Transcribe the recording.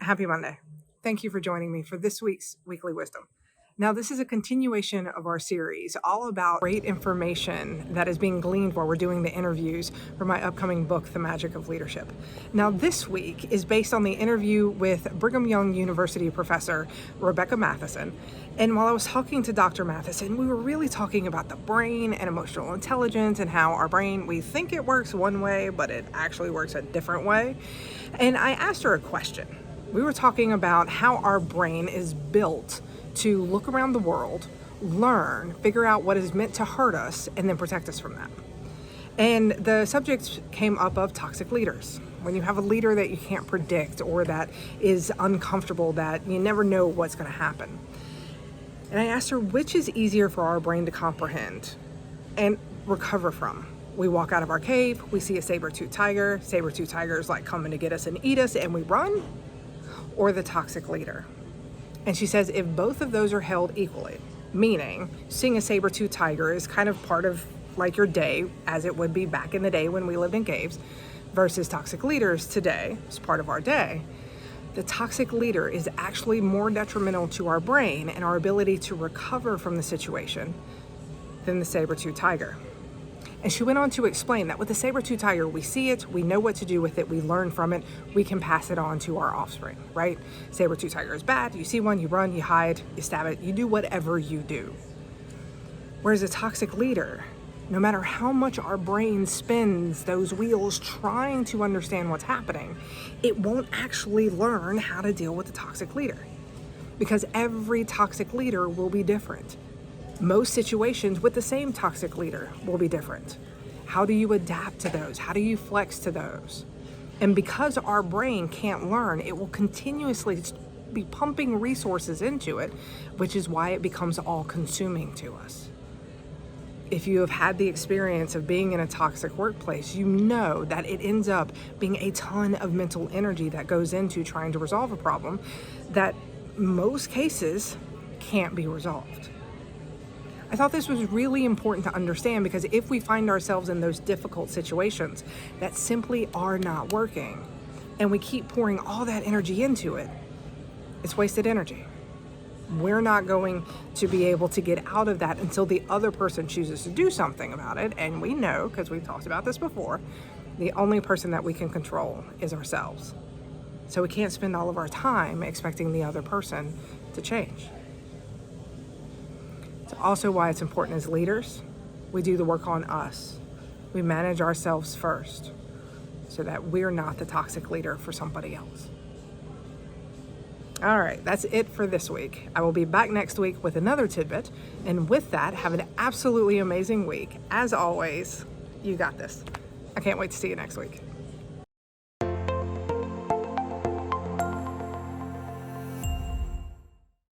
Happy Monday. Thank you for joining me for this week's Weekly Wisdom. Now, this is a continuation of our series all about great information that is being gleaned while we're doing the interviews for my upcoming book, The Magic of Leadership. Now, this week is based on the interview with Brigham Young University professor Rebekka Matheson. And while I was talking to Dr. Matheson, we were really talking about the brain and emotional intelligence and how our brain, we think it works one way, but it actually works a different way. And I asked her a question. We were talking about how our brain is built to look around the world, learn, figure out what is meant to hurt us, and then protect us from that. And the subject came up of toxic leaders. When you have a leader that you can't predict or that is uncomfortable, that you never know what's going to happen. And I asked her, which is easier for our brain to comprehend and recover from? We walk out of our cave, we see a saber-toothed tiger. Saber-toothed tiger is like coming to get us and eat us, and we run. Or the toxic leader. And she says if both of those are held equally, meaning seeing a saber-toothed tiger is kind of part of like your day, as it would be back in the day when we lived in caves, versus toxic leaders today is part of our day, the toxic leader is actually more detrimental to our brain and our ability to recover from the situation than the saber-toothed tiger. And she went on to explain that with the saber-toothed tiger, we see it, we know what to do with it, we learn from it, we can pass it on to our offspring, right? Saber-toothed tiger is bad, you see one, you run, you hide, you stab it, you do whatever you do. Whereas a toxic leader, no matter how much our brain spins those wheels trying to understand what's happening, it won't actually learn how to deal with the toxic leader. Because every toxic leader will be different. Most situations with the same toxic leader will be different. How do you adapt to those? How do you flex to those? And because our brain can't learn, it will continuously be pumping resources into it, which is why it becomes all-consuming to us. If you have had the experience of being in a toxic workplace, you know that it ends up being a ton of mental energy that goes into trying to resolve a problem that most cases can't be resolved. I thought this was really important to understand because if we find ourselves in those difficult situations that simply are not working and we keep pouring all that energy into it, it's wasted energy. We're not going to be able to get out of that until the other person chooses to do something about it. And we know, because we've talked about this before, the only person that we can control is ourselves. So we can't spend all of our time expecting the other person to change. It's also why it's important as leaders, we do the work on us. We manage ourselves first so that we're not the toxic leader for somebody else. All right, that's it for this week. I will be back next week with another tidbit. And with that, have an absolutely amazing week. As always, you got this. I can't wait to see you next week.